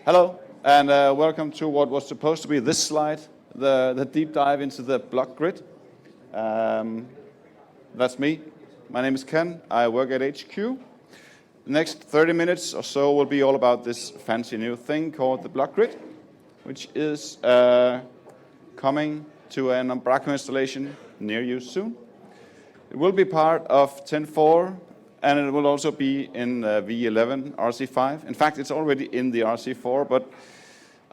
Hello, and welcome to what was supposed to be this slide, the deep dive into the block grid. That's me. My name is Ken. I work at HQ. The next 30 minutes or so will be all about this fancy new thing called the block grid, which is coming to an Umbraco installation near you soon. It will be part of 10.4, and it will also be in V11 RC5. In fact, it's already in the RC4, but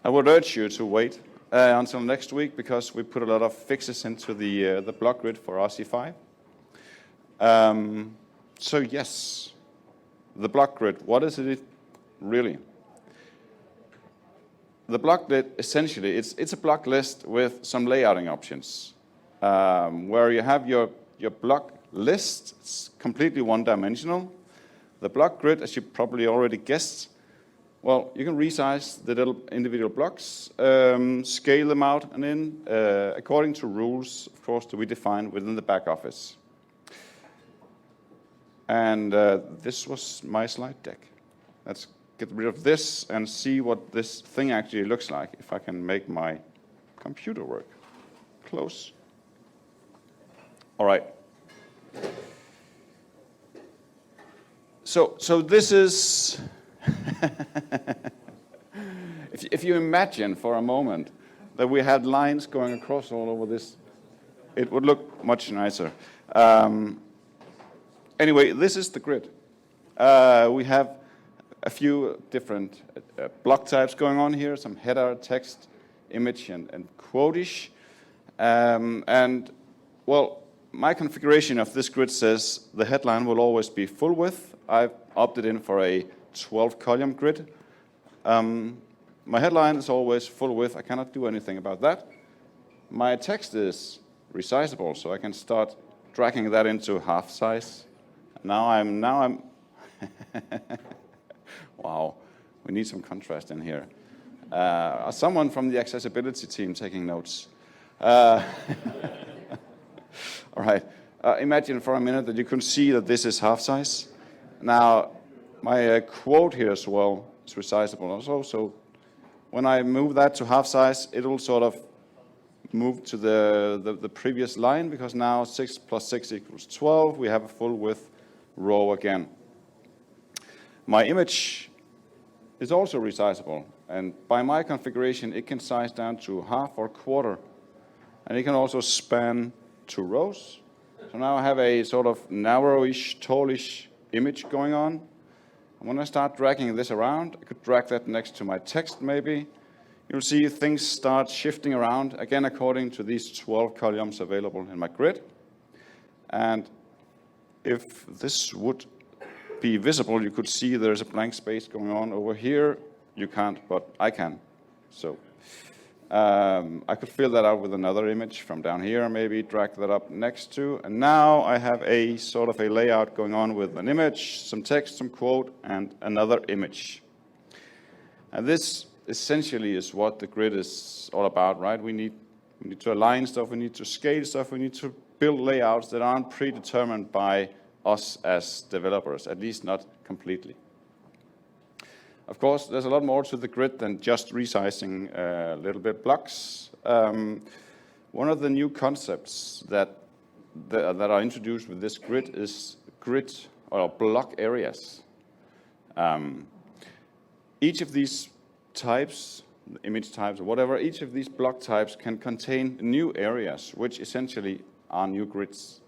I would urge you to wait until next week because we put a lot of fixes into the block grid for RC5. So yes, the block grid, what is it really? The block grid, essentially, it's a block list with some layouting options, where you have your block list. It's completely one-dimensional. The block grid, as you probably already guessed, well, you can resize the little individual blocks, scale them out, and then according to rules, of course, to be defined within the back office. And this was my slide deck. Let's get rid of this and see what this thing actually looks like, if I can make my computer work. Close. All right. So this is, if you imagine for a moment that we had lines going across all over this, it would look much nicer. Anyway, this is the grid. We have a few different block types going on here, some header, text, image, and quote-ish. And, well, my configuration of this grid says the headline will always be full width. I've opted in for a 12-column grid. My headline is always full width. I cannot do anything about that. My text is resizable, so I can start dragging that into half size. Now I'm wow, we need some contrast in here. Someone from the accessibility team taking notes. All right, imagine for a minute that you can see that this is half size. Now, my quote here as well is resizable also, so when I move that to half size, it will sort of move to the previous line, because now 6 plus 6 equals 12. We have a full width row again. My image is also resizable, and by my configuration, it can size down to half or quarter, and it can also span 2 rows. So now I have a sort of narrowish, tallish image going on. And when I start dragging this around, I could drag that next to my text maybe. You'll see things start shifting around, again according to these 12 columns available in my grid. And if this would be visible, you could see there's a blank space going on over here. You can't, but I can. So I could fill that out with another image from down here, maybe drag that up next to, and now I have a sort of a layout going on with an image, some text, some quote, and another image. And this essentially is what the grid is all about, right? We need to align stuff, we need to scale stuff, we need to build layouts that aren't predetermined by us as developers, at least not completely. Of course, there's a lot more to the grid than just resizing little bit blocks. One of the new concepts that are introduced with this grid is grid or block areas. Each of these types, image types or whatever, each of these block types can contain new areas, which essentially are new grids.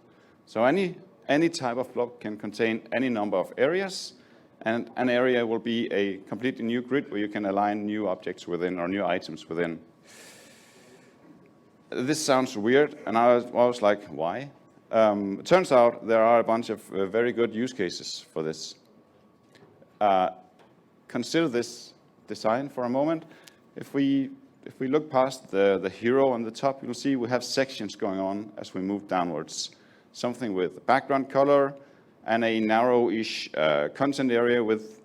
So any type of block can contain any number of areas, and an area will be a completely new grid where you can align new objects within or new items within. This sounds weird, and I was like, why? It turns out there are a bunch of very good use cases for this. Consider this design for a moment. If we look past the hero on the top, you'll see we have sections going on as we move downwards. Something with background color, and a narrow-ish content area with,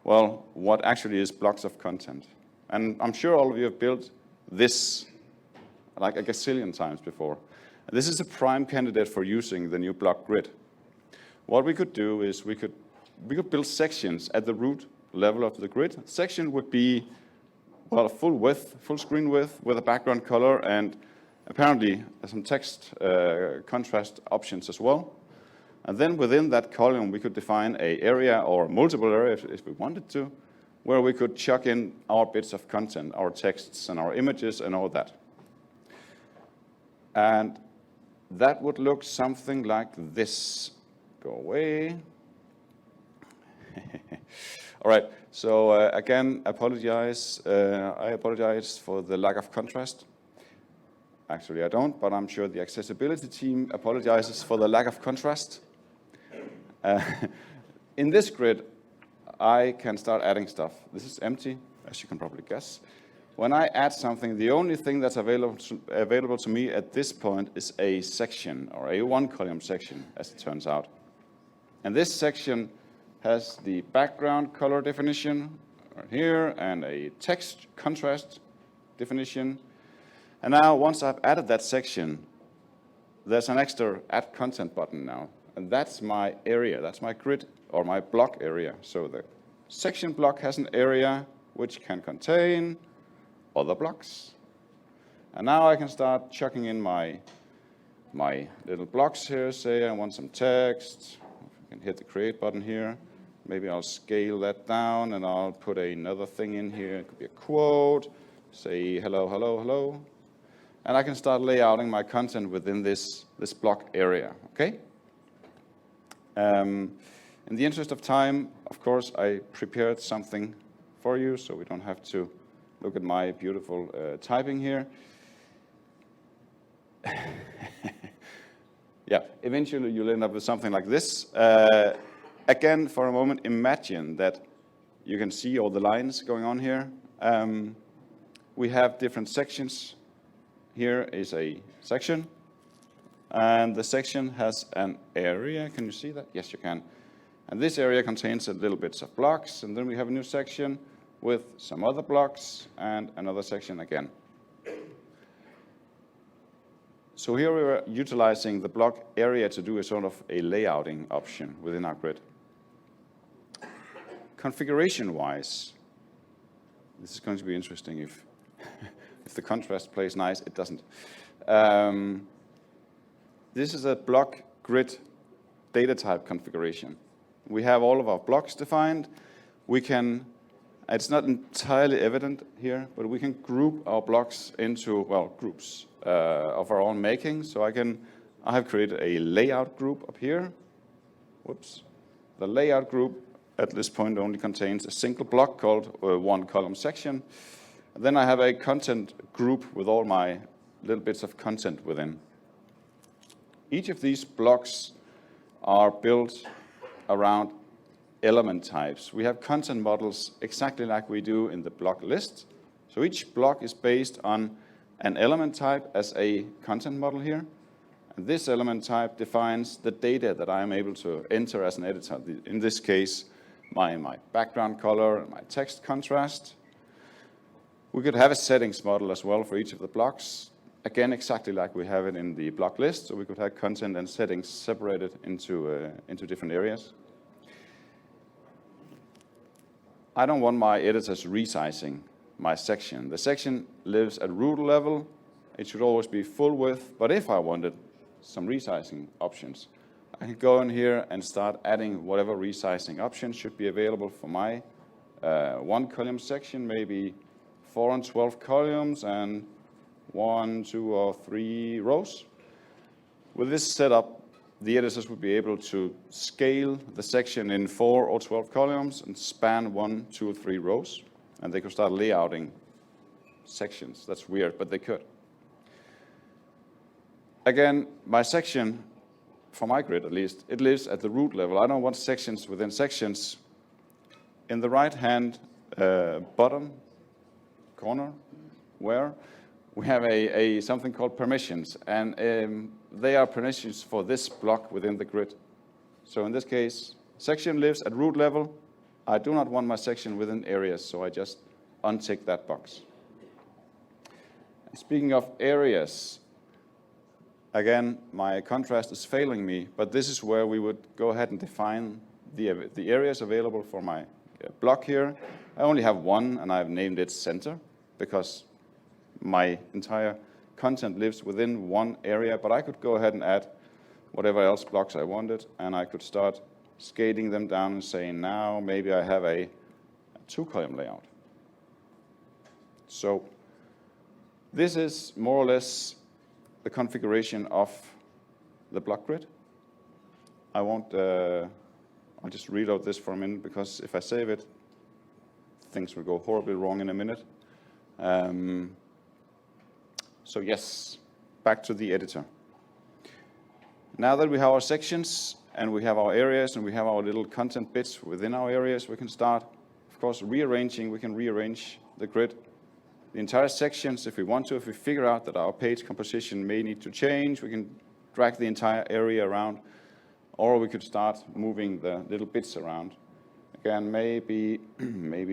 well, what actually is blocks of content. And I'm sure all of you have built this like a gazillion times before. This is a prime candidate for using the new block grid. What we could do is we could build sections at the root level of the grid. Section would be well, full width, full screen width with a background color, and apparently some text contrast options as well. And then within that column, we could define an area or multiple areas if we wanted to, where we could chuck in our bits of content, our texts and our images and all that. And that would look something like this. Go away. All right, so again, I apologize for the lack of contrast. Actually, I don't, but I'm sure the accessibility team apologizes for the lack of contrast. In this grid, I can start adding stuff. This is empty, as you can probably guess. When I add something, the only thing that's available to me at this point is a section, or a one-column section, as it turns out. And this section has the background color definition right here, and a text contrast definition. And now, once I've added that section, there's an extra Add Content button now. And that's my area, that's my grid, or my block area. So the section block has an area which can contain other blocks. And now I can start chucking in my little blocks here. Say I want some text. I can hit the Create button here. Maybe I'll scale that down, and I'll put another thing in here. It could be a quote. Say hello, hello, hello. And I can start layouting my content within this block area, okay? In the interest of time, of course, I prepared something for you, so we don't have to look at my beautiful typing here. Yeah, eventually you'll end up with something like this. Again, for a moment, imagine that you can see all the lines going on here. We have different sections. Here is a section, and the section has an area. Can you see that? Yes, you can. And this area contains a little bits of blocks, and then we have a new section with some other blocks and another section again. So here we are utilizing the block area to do a sort of a layouting option within our grid. Configuration-wise, this is going to be interesting if the contrast plays nice. It doesn't. This is a block grid data type configuration. We have all of our blocks defined. We can, it's not entirely evident here, but we can group our blocks into, well, groups of our own making. So I have created a layout group up here. Whoops. The layout group at this point only contains a single block called one column section. Then I have a content group with all my little bits of content within. Each of these blocks are built around element types. We have content models exactly like we do in the block list. So each block is based on an element type as a content model here. And this element type defines the data that I am able to enter as an editor. In this case, my background color and my text contrast. We could have a settings model as well for each of the blocks. Again, exactly like we have it in the block list. So we could have content and settings separated into different areas. I don't want my editors resizing my section. The section lives at root level. It should always be full width. But if I wanted some resizing options, I can go in here and start adding whatever resizing options should be available for my one column section, maybe 4 and 12 columns and 1, 2, or 3 rows. With this setup, the editors would be able to scale the section in 4 or 12 columns and span 1, 2, or 3 rows. And they could start layouting sections. That's weird, but they could. Again, my section, for my grid at least, it lives at the root level. I don't want sections within sections. In the right-hand bottom corner, where we have something called permissions, and they are permissions for this block within the grid. So in this case, section lives at root level. I do not want my section within areas, so I just untick that box. And speaking of areas, again, my contrast is failing me, but this is where we would go ahead and define the areas available for my block here. I only have one, and I've named it center. because my entire content lives within one area, but I could go ahead and add whatever else blocks I wanted, and I could start scaling them down and saying, now maybe I have a 2-column layout. So this is more or less the configuration of the block grid. I'll just reload this for a minute, because if I save it, things will go horribly wrong in a minute. So yes, back to the editor. Now that we have our sections and we have our areas and we have our little content bits within our areas, we can start, of course, rearranging. We can rearrange the grid, the entire sections if we want to. If we figure out that our page composition may need to change, we can drag the entire area around, or we could start moving the little bits around. Again, maybe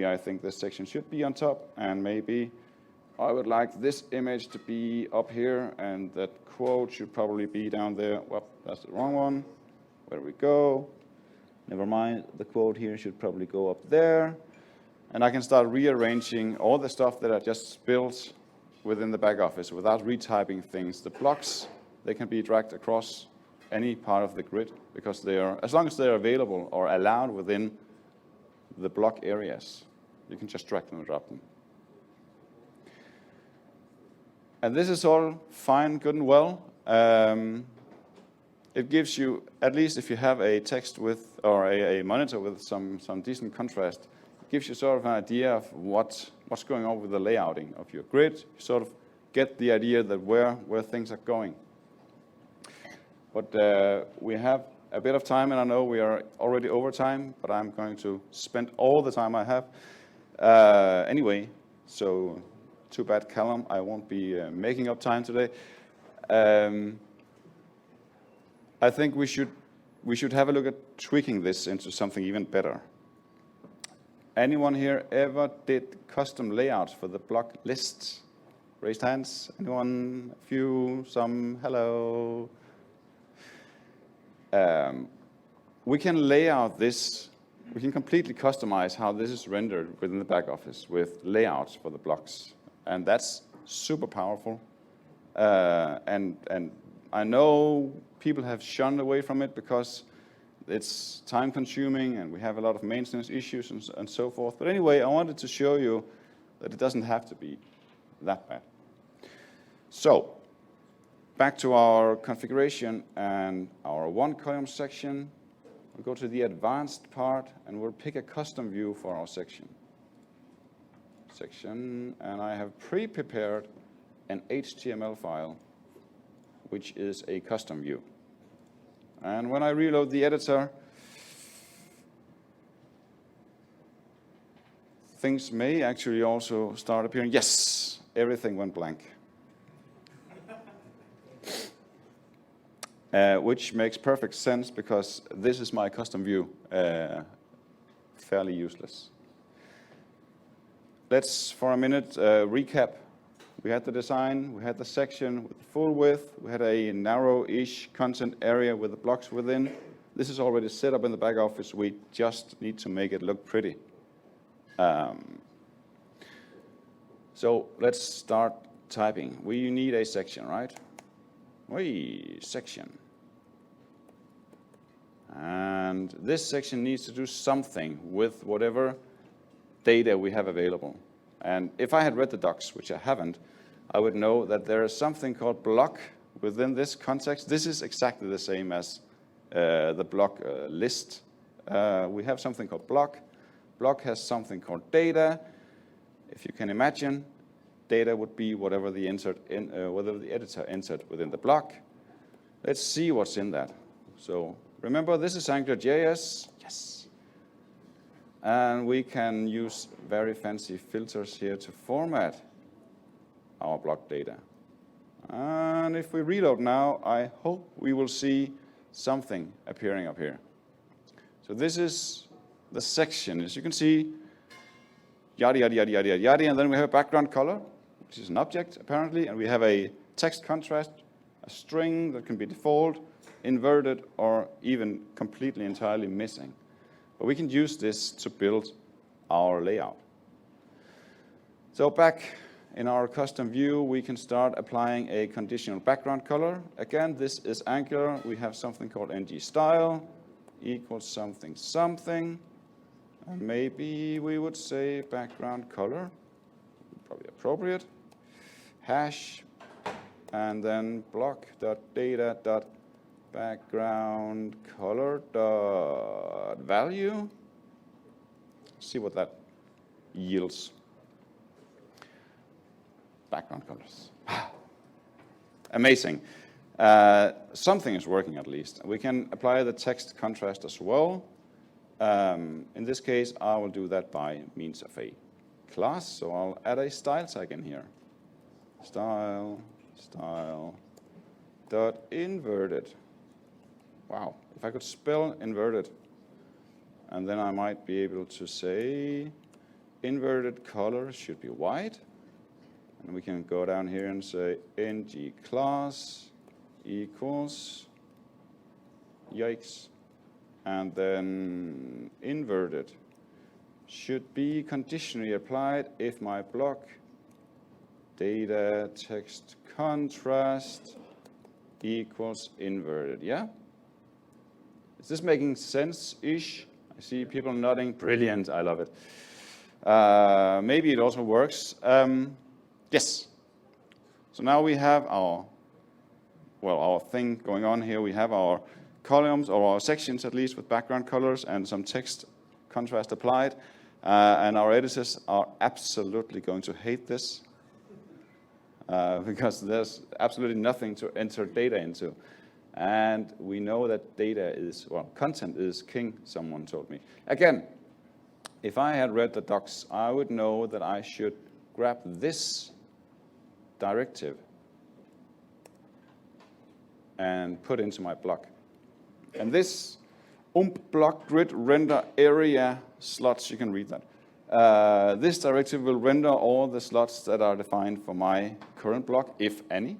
I think this section should be on top, and maybe I would like this image to be up here, and that quote should probably be down there. Well, that's the wrong one. Where do we go? Never mind, the quote here should probably go up there. And I can start rearranging all the stuff that I just built within the back office without retyping things. The blocks, they can be dragged across any part of the grid, because they are, as long as they're available or allowed within the block areas, you can just drag them and drop them. And this is all fine, good and well. It gives you, at least if you have a text with, or a monitor with some decent contrast, it gives you sort of an idea of what's going on with the layouting of your grid. You sort of get the idea that where things are going. But we have a bit of time, and I know we are already over time, but I'm going to spend all the time I have anyway. So too bad, Callum, I won't be making up time today. I think we should have a look at tweaking this into something even better. Anyone here ever did custom layouts for the block lists? Raised hands. Anyone? A few? Some? Hello. We can lay out this. We can completely customize how this is rendered within the back office with layouts for the blocks, and that's super powerful. And I know people have shunned away from it because it's time consuming and we have a lot of maintenance issues and so forth. But anyway, I wanted to show you that it doesn't have to be that bad. So back to our configuration and our 1-column section. We'll go to the advanced part and we'll pick a custom view for our section. And I have pre-prepared an HTML file, which is a custom view. And when I reload the editor, things may actually also start appearing. Yes, everything went blank. Which makes perfect sense because this is my custom view, fairly useless. Let's, for a minute, recap. We had the design, we had the section with the full width, we had a narrow-ish content area with the blocks within. This is already set up in the back office. We just need to make it look pretty. So let's start typing. We need a section, right? Section. And this section needs to do something with whatever data we have available. And if I had read the docs, which I haven't, I would know that there is something called block within this context. This is exactly the same as the block list. We have something called block. Block has something called data. If you can imagine, data would be whatever the editor entered within the block. Let's see what's in that. So remember, this is AngularJS. Yes. And we can use very fancy filters here to format our block data. And if we reload now, I hope we will see something appearing up here. So this is the section. As you can see, yada, yada, yada, yada, yada, and then we have a background color, which is an object, apparently, and we have a text contrast, a string that can be default, inverted, or even completely entirely missing. But we can use this to build our layout. So back in our custom view, we can start applying a conditional background color. Again, this is Angular. We have something called ng_style equals something something. And maybe we would say background color, probably appropriate. Hash, and then block.data.background color.value. See what that yields. Background colors. Amazing. Something is working at least. We can apply the text contrast as well. In this case, I will do that by means of a class. So I'll add a style tag in here. Style, dot inverted. Wow, if I could spell inverted. And then I might be able to say inverted color should be white. And we can go down here and say ng class equals, yikes, and then inverted should be conditionally applied if my block data text contrast equals inverted. Yeah? Is this making sense-ish? I see people nodding. Brilliant, I love it. Maybe it also works. Yes. So now we have our thing going on here. We have our columns, or our sections at least, with background colors and some text contrast applied. And our editors are absolutely going to hate this because there's absolutely nothing to enter data into. And we know that data is, well, content is king, someone told me. Again, if I had read the docs, I would know that I should grab this directive and put into my block. And this block grid render area slots, you can read that. This directive will render all the slots that are defined for my current block, if any.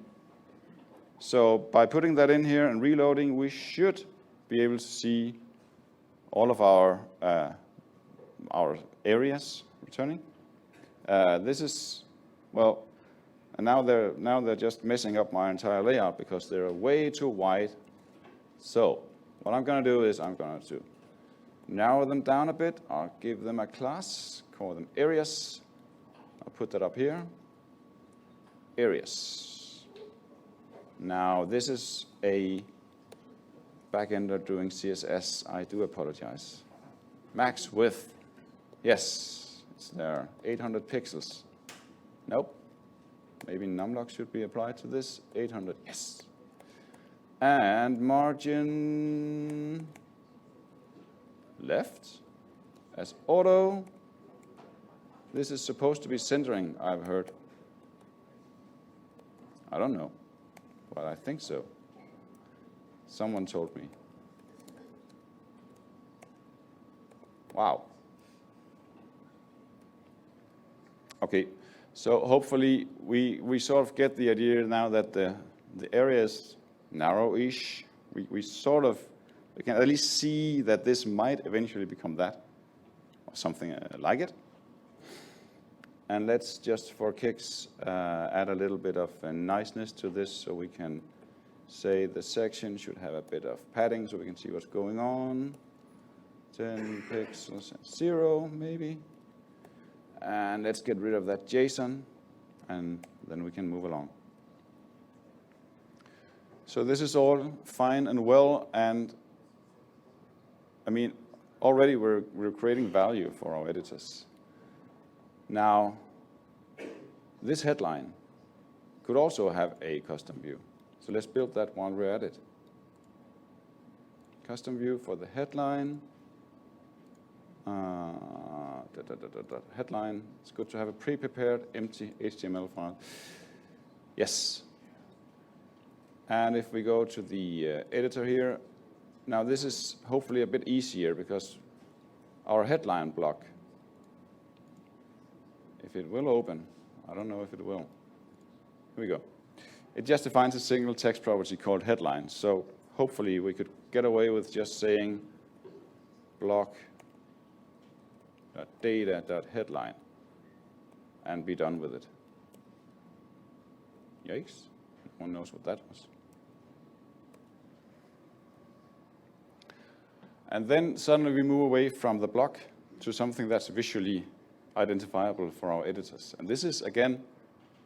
So by putting that in here and reloading, we should be able to see all of our areas returning. This is, well, and now they're just messing up my entire layout because they're way too wide. So what I'm going to do is I'm going to narrow them down a bit. I'll give them a class, call them areas. I'll put that up here. Areas. Now this is a backender doing CSS. I do apologize. Max width. Yes, it's there. 800 pixels. Nope. Maybe numlock should be applied to this. 800, yes. And margin left as auto. This is supposed to be centering, I've heard. I don't know, but I think so. Someone told me. Wow. Okay. So hopefully we sort of get the idea now that the area is narrow-ish. We can at least see that this might eventually become that, or something like it. And let's just for kicks add a little bit of niceness to this, so we can say the section should have a bit of padding so we can see what's going on. 10 pixels, 0 maybe. And let's get rid of that JSON, and then we can move along. So this is all fine and well, and I mean, already we're creating value for our editors. Now, this headline could also have a custom view. So let's build that while we're at it. Custom view for the headline. Headline, it's good to have a pre-prepared empty HTML file. Yes. And if we go to the editor here, now this is hopefully a bit easier because our headline block, if it will open, I don't know if it will. Here we go. It just defines a single text property called headline. So hopefully we could get away with just saying block.data.headline and be done with it. Yikes, no one knows what that was. And then suddenly we move away from the block to something that's visually identifiable for our editors. And this is, again,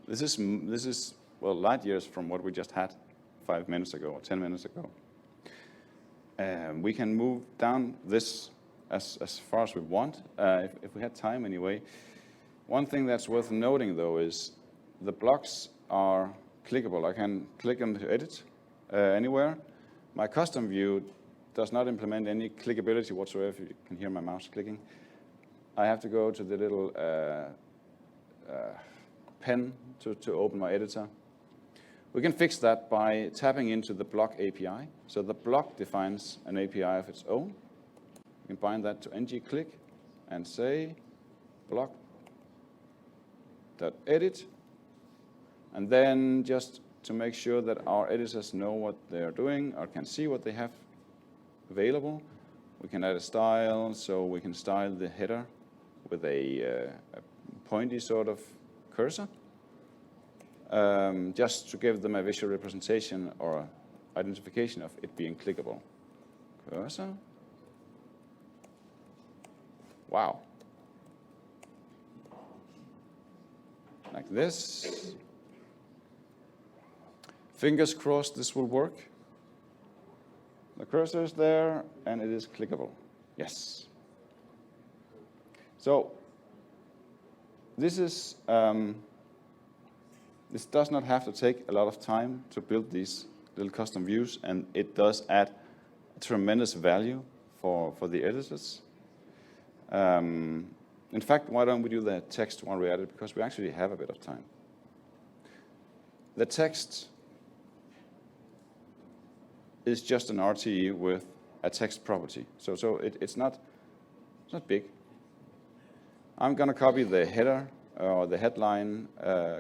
this is well, light years from what we just had 5 minutes ago or 10 minutes ago. We can move down this as far as we want, if we had time anyway. One thing that's worth noting, though, is the blocks are clickable. I can click on to edit anywhere. My custom view does not implement any clickability whatsoever. You can hear my mouse clicking. I have to go to the little pen to open my editor. We can fix that by tapping into the block API. So the block defines an API of its own. We can bind that to ng-click and say block.edit. And then just to make sure that our editors know what they're doing or can see what they have available, we can add a style, so we can style the header with a pointy sort of cursor, just to give them a visual representation or identification of it being clickable. Cursor. Wow. Like this. Fingers crossed this will work. The cursor is there, and it is clickable. Yes. So this is this does not have to take a lot of time to build these little custom views, and it does add tremendous value for the editors. In fact, why don't we do the text while we're at it, because we actually have a bit of time. The text is just an RTE with a text property. So it's not big. I'm going to copy the header or the headline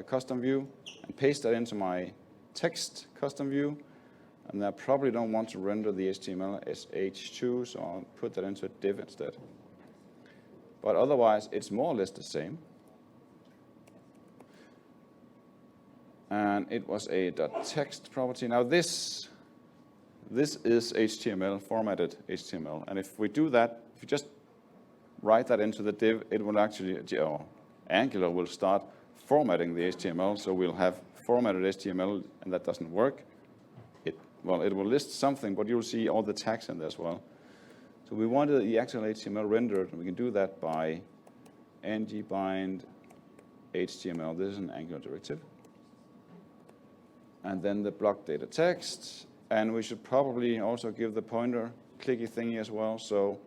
custom view and paste that into my text custom view. And I probably don't want to render the HTML as H2, so I'll put that into a div instead. But otherwise, it's more or less the same. And it was a .text property. Now this is HTML, formatted HTML. And if we do that, if you just write that into the div, it will actually, Angular will start formatting the HTML. So we'll have formatted HTML, and that doesn't work. It will list something, but you'll see all the tags in there as well. So we wanted the actual HTML rendered, and we can do that by ng-bind HTML. This is an Angular directive. And then the block data text. And we should probably also give the pointer clicky thingy as well. So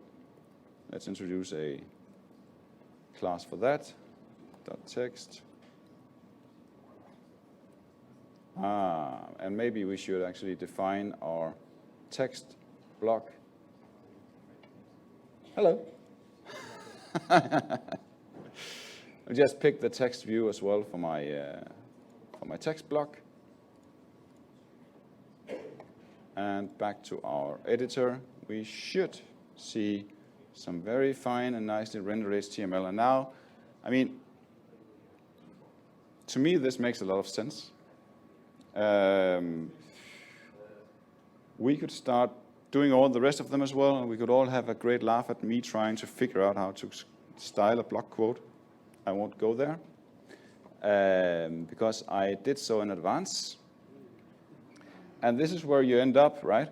let's introduce a class for that. .text. And maybe we should actually define our text block. Hello. I just picked the text view as well for my text block. And back to our editor, we should see some very fine and nicely rendered HTML. And now, I mean, to me, this makes a lot of sense. We could start doing all the rest of them as well, and we could all have a great laugh at me trying to figure out how to style a block quote. I won't go there, because I did so in advance. And this is where you end up, right?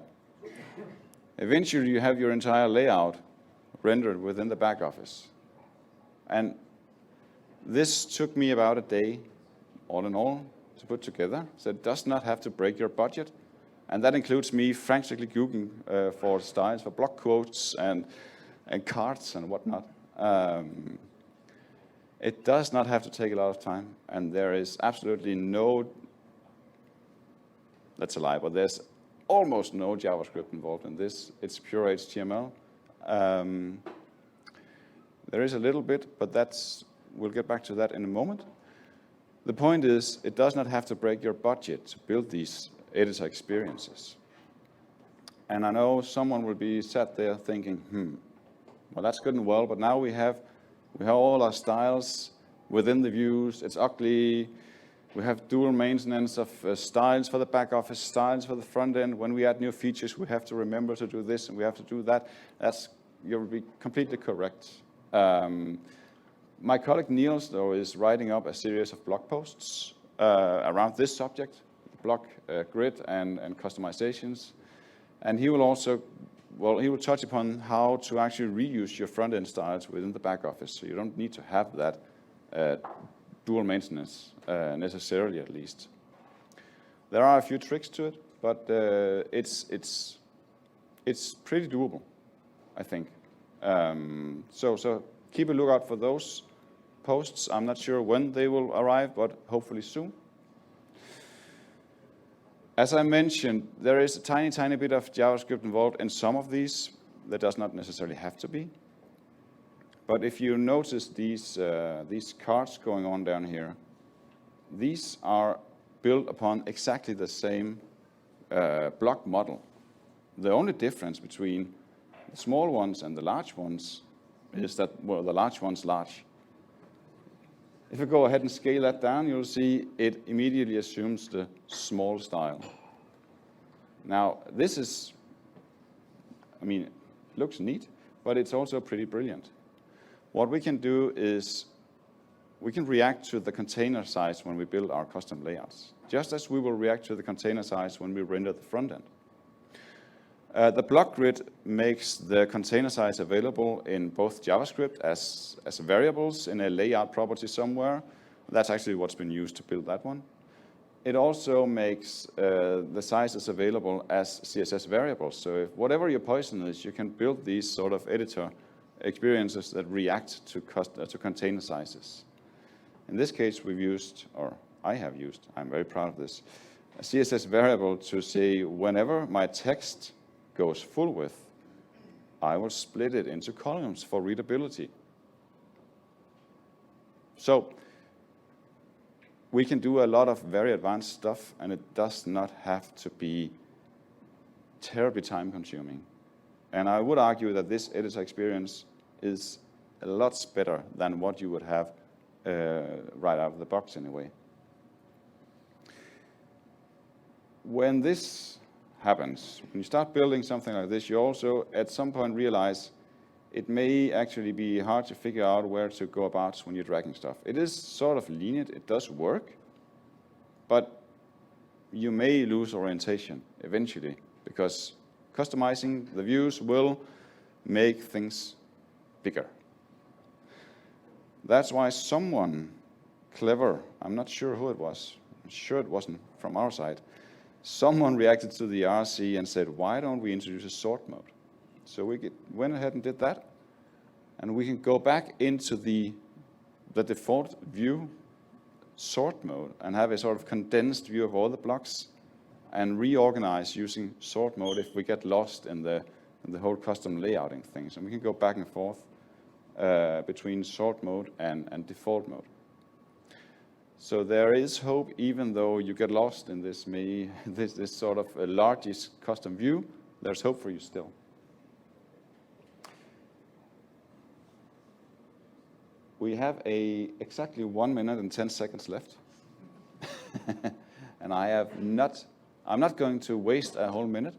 Eventually, you have your entire layout rendered within the back office. And this took me about a day, all in all, to put together. So it does not have to break your budget. And that includes me frantically Googling for styles for block quotes and cards and whatnot. It does not have to take a lot of time. And there is absolutely no, that's a lie, but there's almost no JavaScript involved in this. It's pure HTML. There is a little bit, but we'll get back to that in a moment. The point is, it does not have to break your budget to build these editor experiences. And I know someone will be sat there thinking, well, that's good and well, but now we have all our styles within the views. It's ugly. We have dual maintenance of styles for the back office, styles for the front end. When we add new features, we have to remember to do this and we have to do that. You'll be completely correct. My colleague Niels, though, is writing up a series of blog posts around this subject, block grid and customizations. And he will also, he will touch upon how to actually reuse your front-end styles within the back office. So you don't need to have that dual maintenance necessarily, at least. There are a few tricks to it, but it's pretty doable, I think. So keep a lookout for those posts. I'm not sure when they will arrive, but hopefully soon. As I mentioned, there is a tiny bit of JavaScript involved in some of these. That does not necessarily have to be. But if you notice these cards going on down here, these are built upon exactly the same block model. The only difference between the small ones and the large ones is that, well, the large one's large. If you go ahead and scale that down, you'll see it immediately assumes the small style. Now, this is, it looks neat, but it's also pretty brilliant. What we can do is we can react to the container size when we build our custom layouts, just as we will react to the container size when we render the front end. The block grid makes the container size available in both JavaScript as variables in a layout property somewhere. That's actually what's been used to build that one. It also makes the sizes available as CSS variables. So if whatever your poison is, you can build these sort of editor experiences that react to container sizes. In this case, we've used, or I have used, I'm very proud of this, a CSS variable to say whenever my text goes full width, I will split it into columns for readability. So we can do a lot of very advanced stuff, and it does not have to be terribly time-consuming. And I would argue that this editor experience is a lot better than what you would have right out of the box anyway. When this happens, when you start building something like this, you also at some point realize it may actually be hard to figure out where to go about when you're dragging stuff. It is sort of lenient, it does work, but you may lose orientation eventually because customizing the views will make things bigger. That's why someone clever, I'm not sure who it was, I'm sure it wasn't from our side, someone reacted to the RC and said, why don't we introduce a sort mode? So we went ahead and did that, and we can go back into the default view sort mode and have a sort of condensed view of all the blocks and reorganize using sort mode if we get lost in the whole custom layouting thing. So we can go back and forth between sort mode and default mode. So there is hope, even though you get lost in this sort of largest custom view, there's hope for you still. We have exactly 1 minute and 10 seconds left. And I'm not going to waste a whole minute.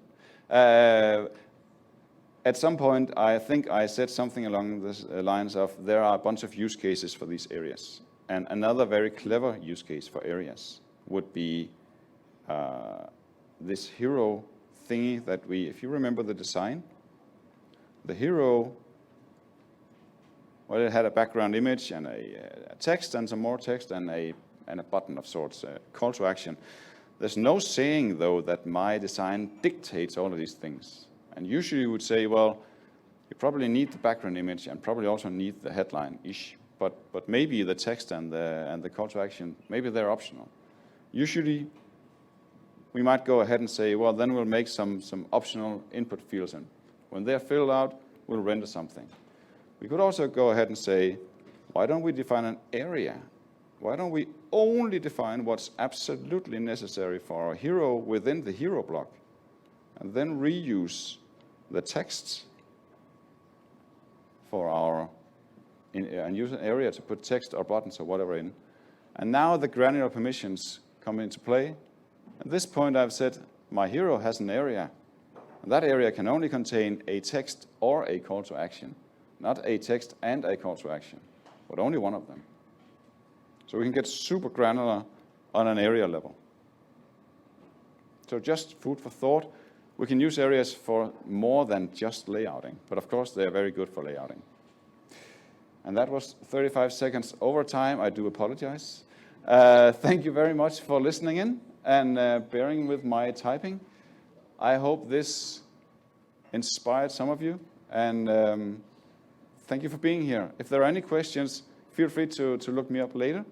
At some point, I think I said something along the lines of there are a bunch of use cases for these areas. And another very clever use case for areas would be this hero thingy that if you remember the design, the hero, well, it had a background image and a text and some more text and a button of sorts, a call to action. There's no saying, though, that my design dictates all of these things. And usually you would say, well, you probably need the background image and probably also need the headline-ish. But maybe the text and the call to action, maybe they're optional. Usually, we might go ahead and say, well, then we'll make some optional input fields, and when they're filled out, we'll render something. We could also go ahead and say, why don't we define an area? Why don't we only define what's absolutely necessary for our hero within the hero block, and then reuse the text for and use an area to put text or buttons or whatever in, And now the granular permissions come into play. At this point, I've said my hero has an area. And that area can only contain a text or a call to action, not a text and a call to action, but only one of them. So we can get super granular on an area level. So just food for thought. We can use areas for more than just layouting, but of course they are very good for layouting. And that was 35 seconds over time. I do apologize. Thank you very much for listening in and bearing with my typing. I hope this inspired some of you, and thank you for being here. If there are any questions, feel free to look me up later.